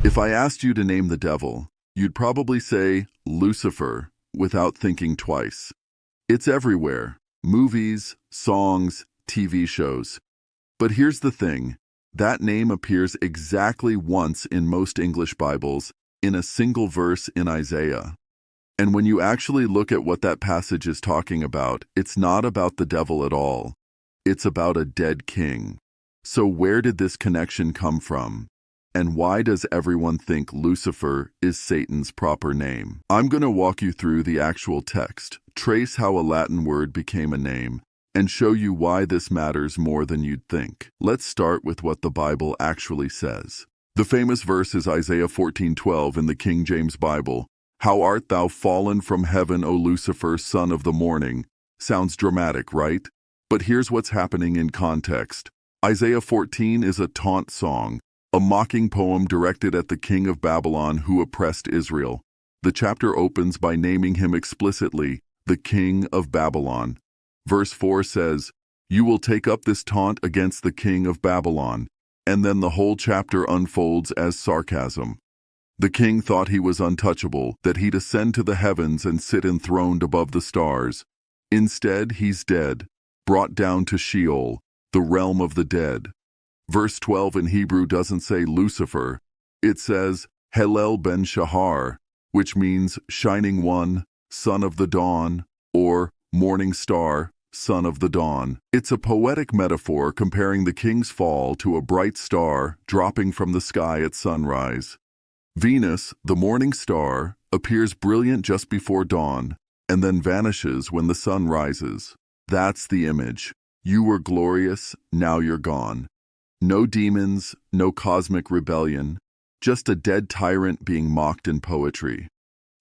If I asked you to name the devil, you'd probably say Lucifer without thinking twice. It's everywhere: movies, songs, TV shows. But here's the thing: that name appears exactly once in most English Bibles, in a single verse in Isaiah. And when you actually look at what that passage is talking about, it's not about the devil at all. It's about a dead king. So where did this connection come from? And why does everyone think Lucifer is Satan's proper name? I'm going to walk you through the actual text, trace how a Latin word became a name, and show you why this matters more than you'd think. Let's start with what the Bible actually says. The famous verse is Isaiah 14:12 in the King James Bible. "How art thou fallen from heaven, O Lucifer, son of the morning." Sounds dramatic, right? But here's what's happening in context. Isaiah 14 is a taunt song, a mocking poem directed at the king of Babylon who oppressed Israel. The chapter opens by naming him explicitly, the king of Babylon. Verse 4 says, "You will take up this taunt against the king of Babylon," and then the whole chapter unfolds as sarcasm. The king thought he was untouchable, that he'd ascend to the heavens and sit enthroned above the stars. Instead, he's dead, brought down to Sheol, the realm of the dead. Verse 12 in Hebrew doesn't say Lucifer. It says Helel ben Shahar, which means shining one, son of the dawn, or morning star, son of the dawn. It's a poetic metaphor comparing the king's fall to a bright star dropping from the sky at sunrise. Venus, the morning star, appears brilliant just before dawn, and then vanishes when the sun rises. That's the image. You were glorious, now you're gone. No demons, no cosmic rebellion, just a dead tyrant being mocked in poetry.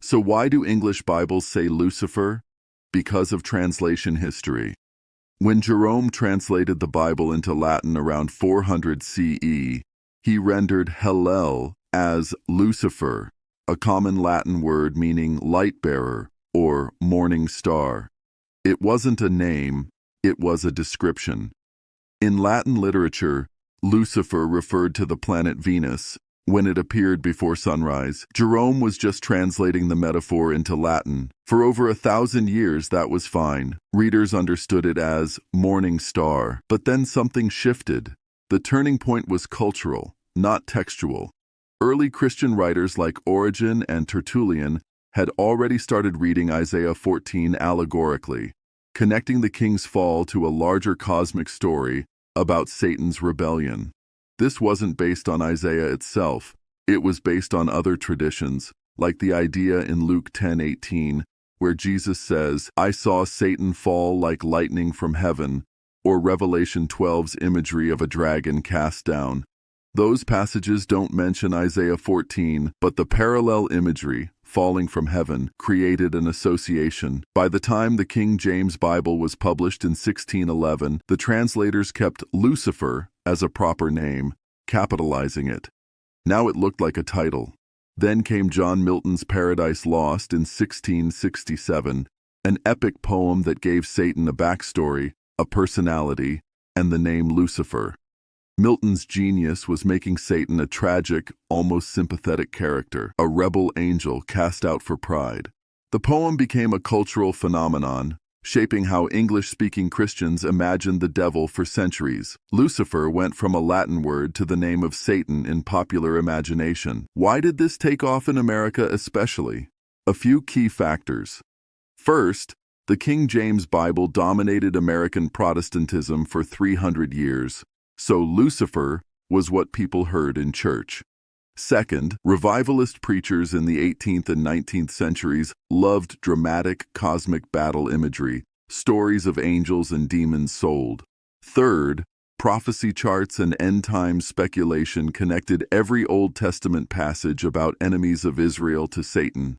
So why do English Bibles say Lucifer? Because of translation history. When Jerome translated the Bible into Latin around 400 CE, he rendered Helel as Lucifer, a common Latin word meaning light-bearer or morning star. It wasn't a name, it was a description. In Latin literature, Lucifer referred to the planet Venus when it appeared before sunrise. Jerome was just translating the metaphor into Latin. For over 1,000 years, that was fine. Readers understood it as morning star. But then something shifted. The turning point was cultural, not textual. Early Christian writers like Origen and Tertullian had already started reading Isaiah 14 allegorically, connecting the king's fall to a larger cosmic story about Satan's rebellion. This wasn't based on Isaiah itself. It was based on other traditions, like the idea in Luke 10:18, where Jesus says, "I saw Satan fall like lightning from heaven," or Revelation 12's imagery of a dragon cast down. Those passages don't mention Isaiah 14, but the parallel imagery, falling from heaven, created an association. By the time the King James Bible was published in 1611, the translators kept Lucifer as a proper name, capitalizing it. Now it looked like a title. Then came John Milton's Paradise Lost in 1667, an epic poem that gave Satan a backstory, a personality, and the name Lucifer. Milton's genius was making Satan a tragic, almost sympathetic character, a rebel angel cast out for pride. The poem became a cultural phenomenon, shaping how English-speaking Christians imagined the devil for centuries. Lucifer went from a Latin word to the name of Satan in popular imagination. Why did this take off in America especially? A few key factors. First, the King James Bible dominated American Protestantism for 300 years. So Lucifer was what people heard in church. Second, revivalist preachers in the 18th and 19th centuries loved dramatic cosmic battle imagery, stories of angels and demons sold. Third, prophecy charts and end-time speculation connected every Old Testament passage about enemies of Israel to Satan.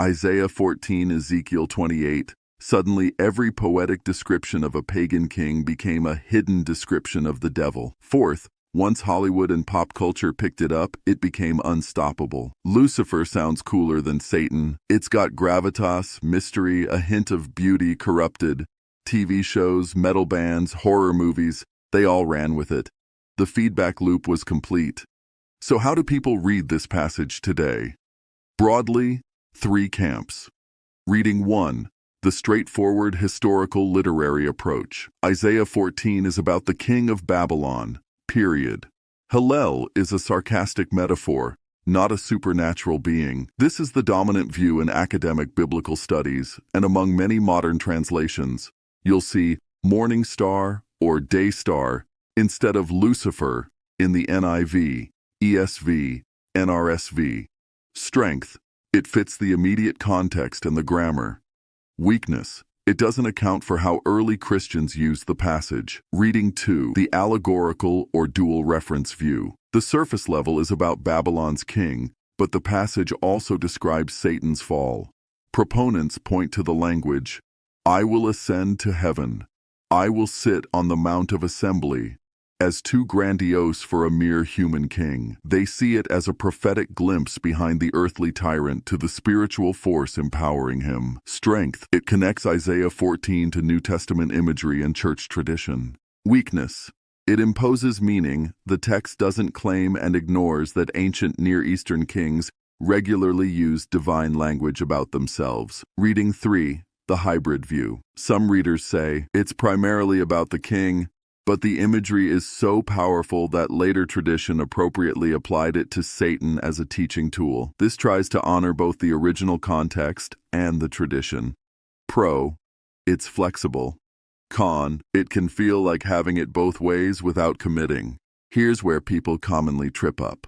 Isaiah 14, Ezekiel 28. Suddenly, every poetic description of a pagan king became a hidden description of the devil. Fourth, once Hollywood and pop culture picked it up, it became unstoppable. Lucifer sounds cooler than Satan. It's got gravitas, mystery, a hint of beauty corrupted. TV shows, metal bands, horror movies, they all ran with it. The feedback loop was complete. So how do people read this passage today? Broadly, 3 camps. Reading 1. The straightforward historical literary approach. Isaiah 14 is about the king of Babylon, period. Hillel is a sarcastic metaphor, not a supernatural being. This is the dominant view in academic biblical studies, and among many modern translations, you'll see morning star or day star instead of Lucifer in the NIV, ESV, NRSV. Strength. It fits the immediate context and the grammar. Weakness. It doesn't account for how early Christians used the passage. Reading 2. The allegorical or dual reference view. The surface level is about Babylon's king, but the passage also describes Satan's fall. Proponents point to the language, "I will ascend to heaven. I will sit on the Mount of Assembly," as too grandiose for a mere human king. They see it as a prophetic glimpse behind the earthly tyrant to the spiritual force empowering him. Strength. It connects Isaiah 14 to New Testament imagery and church tradition. Weakness. It imposes meaning. The text doesn't claim and ignores that ancient Near Eastern kings regularly used divine language about themselves. Reading 3. The hybrid view. Some readers say it's primarily about the king, but the imagery is so powerful that later tradition appropriately applied it to Satan as a teaching tool. This tries to honor both the original context and the tradition. Pro. It's flexible. Con. It can feel like having it both ways without committing. Here's where people commonly trip up.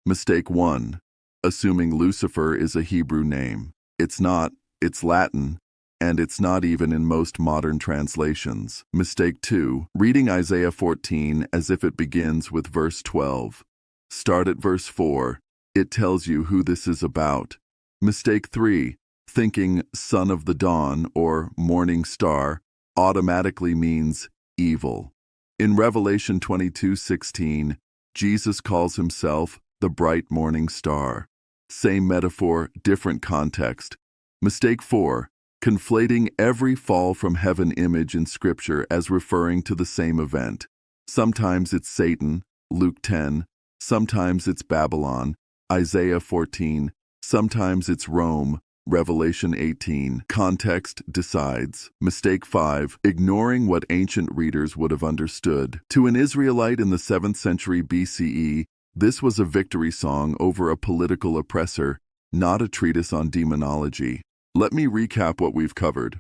Mistake 1. Assuming Lucifer is a Hebrew name. It's not. It's Latin. And it's not even in most modern translations. Mistake 2. Reading Isaiah 14 as if it begins with verse 12. Start at verse 4. It tells you who this is about. Mistake 3. Thinking son of the dawn or morning star automatically means evil. In Revelation 22:16, Jesus calls himself the bright morning star. Same metaphor, different context. Mistake 4. Conflating every fall from heaven image in Scripture as referring to the same event. Sometimes it's Satan, Luke 10, sometimes it's Babylon, Isaiah 14, sometimes it's Rome, Revelation 18. Context decides. Mistake 5. Ignoring what ancient readers would have understood. To an Israelite in the 7th century BCE, this was a victory song over a political oppressor, not a treatise on demonology. Let me recap what we've covered.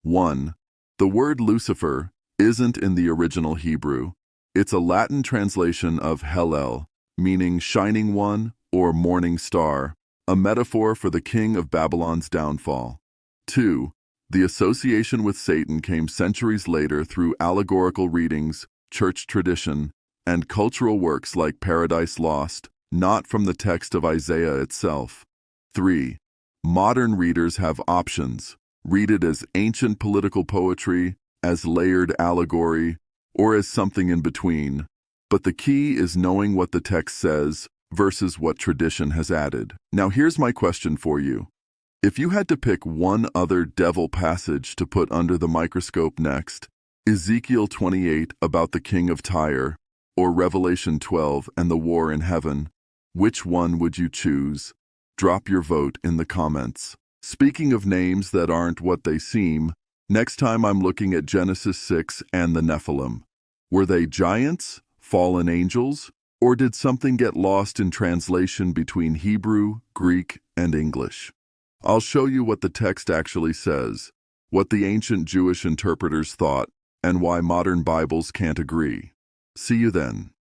1. The word Lucifer isn't in the original Hebrew. It's a Latin translation of Hillel, meaning shining one or morning star, a metaphor for the king of Babylon's downfall. 2. The association with Satan came centuries later through allegorical readings, church tradition, and cultural works like Paradise Lost, not from the text of Isaiah itself. 3. Modern readers have options. Read it as ancient political poetry, as layered allegory, or as something in between. But the key is knowing what the text says versus what tradition has added. Now here's my question for you. If you had to pick one other devil passage to put under the microscope next, Ezekiel 28 about the king of Tyre, or Revelation 12 and the war in heaven, which one would you choose? Drop your vote in the comments. Speaking of names that aren't what they seem, next time I'm looking at Genesis 6 and the Nephilim. Were they giants, fallen angels, or did something get lost in translation between Hebrew, Greek, and English? I'll show you what the text actually says, what the ancient Jewish interpreters thought, and why modern Bibles can't agree. See you then.